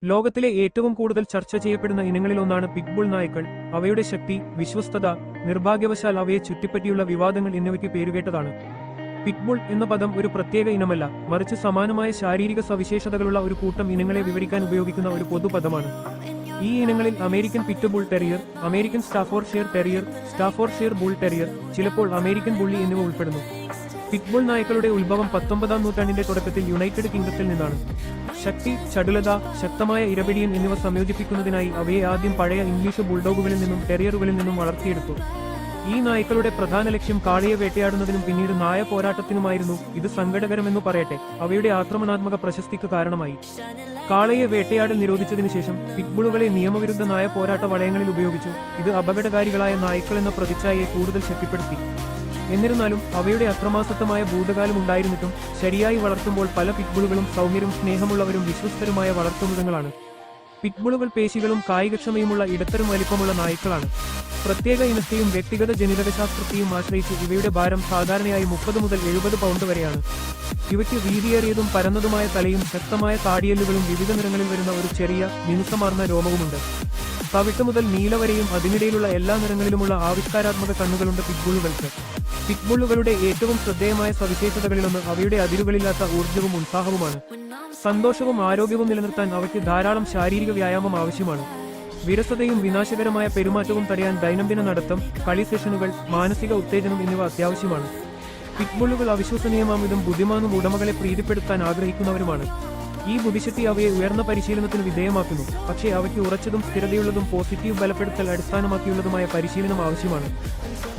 ലോകത്തിലെ ഏറ്റവും കൂടുതൽ ചർച്ച ചെയ്യപ്പെടുന്ന ഇനങ്ങളിലൊന്നാണ് പിറ്റ്ബുൾ നായ്ക്കൾ. അവയുടെ ശക്തി, വിശ്വസ്തത, നിർഭാഗ്യവശാൽ അവയെ ചുറ്റിപ്പറ്റിയുള്ള വിവാദങ്ങൾ എന്നിവയ്ക്ക് പേരുകേട്ടതാണ്. പിറ്റ്ബുൾ എന്ന പദം ഒരു പ്രത്യേക ഇനമല്ല, മറിച്ച് സമാനമായ ശാരീരിക സവിശേഷതകളുള്ള ഒരു കൂട്ടം ഇനങ്ങളെ വിവരിക്കാൻ ഉപയോഗിക്കുന്ന ഒരു പൊതുപദമാണ്. ഈ ഇനങ്ങളിൽ American pit bull terrier, American Staffordshire terrier, Staffordshire bull terrier, ചിലപ്പോൾ അമേരിക്കൻ ബുള്ളി എന്നിവ ഉൾപ്പെടുന്നു. പിറ്റ്ബുൾ നായ്ക്കളുടെ ഉത്ഭവം 19-ാം നൂറ്റാണ്ടിന്റെ തുടക്കത്തിൽ യുണൈറ്റഡ് കിങ്ഡത്തിൽ നിന്നാണ്. ശക്തി, ചടുലത, ശക്തമായ ഇരപിടിയൻ എന്നിവ സംയോജിപ്പിക്കുന്നതിനായി അവയെ ആദ്യം പഴയ ഇംഗ്ലീഷ് ബുൾഡോഗുകളിൽ നിന്നും ടെറിയറുകളിൽ നിന്നും വളർത്തിയെടുത്തു. ഈ നായ്ക്കളുടെ പ്രധാന ലക്ഷ്യം കാളയെ വേട്ടയാടുന്നതിനും പിന്നീട് നായ പോരാട്ടത്തിനുമായിരുന്നു. ഇത് സങ്കടകരമെന്നു പറയട്ടെ, അവയുടെ ആക്രമണാത്മക പ്രശസ്തിക്ക് കാരണമായി. കാളയെ വേട്ടയാടൽ നിരോധിച്ചതിനു ശേഷം പിറ്റ്ബുളുകളെ നിയമവിരുദ്ധ നായ പോരാട്ട വളയങ്ങളിൽ ഉപയോഗിച്ചു. ഇത് അപകടകാരികളായ നായ്ക്കളെന്ന പ്രതിച്ഛായയെ കൂടുതൽ ശക്തിപ്പെടുത്തി. എന്നിരുന്നാലും അവയുടെ അക്രമാസക്തമായ ഭൂതകാലം ഉണ്ടായിരുന്നിട്ടും ശരിയായി വളർത്തുമ്പോൾ പല പിറ്റ്ബുളുകളും സൗമ്യരും സ്നേഹമുള്ളവരും വിശ്വസ്തരുമായ വളർത്തുമൃഗങ്ങളാണ്. പിറ്റ്ബുളുകൾ പേശികളും കായികക്ഷമയുമുള്ള ഇടത്തരം വലിപ്പമുള്ള നായ്ക്കളാണ്. പ്രത്യേക ഇനത്തെയും വ്യക്തിഗത ജനിതകശാസ്ത്രത്തെയും ആശ്രയിച്ച് ഇവയുടെ ഭാരം സാധാരണയായി 30 മുതൽ 70 പൗണ്ട് വരെയാണ്. ഇവയ്ക്ക് വീതിയേറിയതും പരന്നതുമായ തലയും ശക്തമായ താടിയെല്ലുകളും വിവിധ നിറങ്ങളിൽ വരുന്ന ഒരു ചെറിയ മിനുസമാർന്ന രോമവുമുണ്ട്. തവിട്ട് മുതൽ നീല വരെയും അതിനിടയിലുള്ള എല്ലാ നിറങ്ങളിലുമുള്ള ആവിഷ്കാരാത്മക കണ്ണുകളുണ്ട് പിറ്റ്ബുളുകൾക്ക്. പിറ്റ്ബുളുകളുടെ ഏറ്റവും ശ്രദ്ധേയമായ സവിശേഷതകളിലൊന്ന് അവയുടെ അതിരുകളില്ലാത്ത ഊർജ്ജവും ഉത്സാഹവുമാണ്. സന്തോഷവും ആരോഗ്യവും നിലനിർത്താൻ അവയ്ക്ക് ധാരാളം ശാരീരിക വ്യായാമം ആവശ്യമാണ്. വിരസതയും വിനാശകരമായ പെരുമാറ്റവും തടയാൻ ദൈനംദിന നടത്തം, കളി സെഷനുകൾ, മാനസിക ഉത്തേജനം എന്നിവ അത്യാവശ്യമാണ്. പിറ്റ്ബുളുകൾ അവിശ്വസനീയമാംവിധം ബുദ്ധിമാനും ഉടമകളെ പ്രീതിപ്പെടുത്താൻ ആഗ്രഹിക്കുന്നവരുമാണ്. ഈ ബുദ്ധിശക്തി അവയെ ഉയർന്ന പരിശീലനത്തിന് വിധേയമാക്കുന്നു. പക്ഷേ അവയ്ക്ക് ഉറച്ചതും സ്ഥിരതയുള്ളതും പോസിറ്റീവ് ബലപ്പെടുത്തൽ അടിസ്ഥാനമാക്കിയുള്ളതുമായ പരിശീലനം ആവശ്യമാണ്.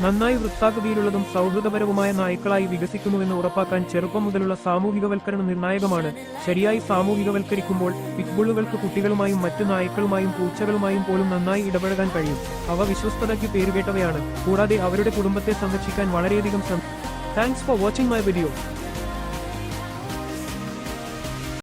നന്നായി വൃത്താകൃതിയിലുള്ളതും സൗഹൃദപരവുമായ നായ്ക്കളായി വികസിക്കുന്നുവെന്ന് ഉറപ്പാക്കാൻ ചെറുപ്പം മുതലുള്ള സാമൂഹികവൽക്കരണം നിർണായകമാണ്. ശരിയായി സാമൂഹികവൽക്കരിക്കുമ്പോൾ പിറ്റ്ബുളുകൾക്ക് കുട്ടികളുമായും മറ്റു നായ്ക്കളുമായും പൂച്ചകളുമായും പോലും നന്നായി ഇടപഴകാൻ കഴിയും. അവ വിശ്വസ്തതയ്ക്ക് പേരുകേട്ടവയാണ്, കൂടാതെ അവരുടെ കുടുംബത്തെ സംരക്ഷിക്കാൻ വളരെയധികം ശ്രമിക്കും. Thanks for watching my video.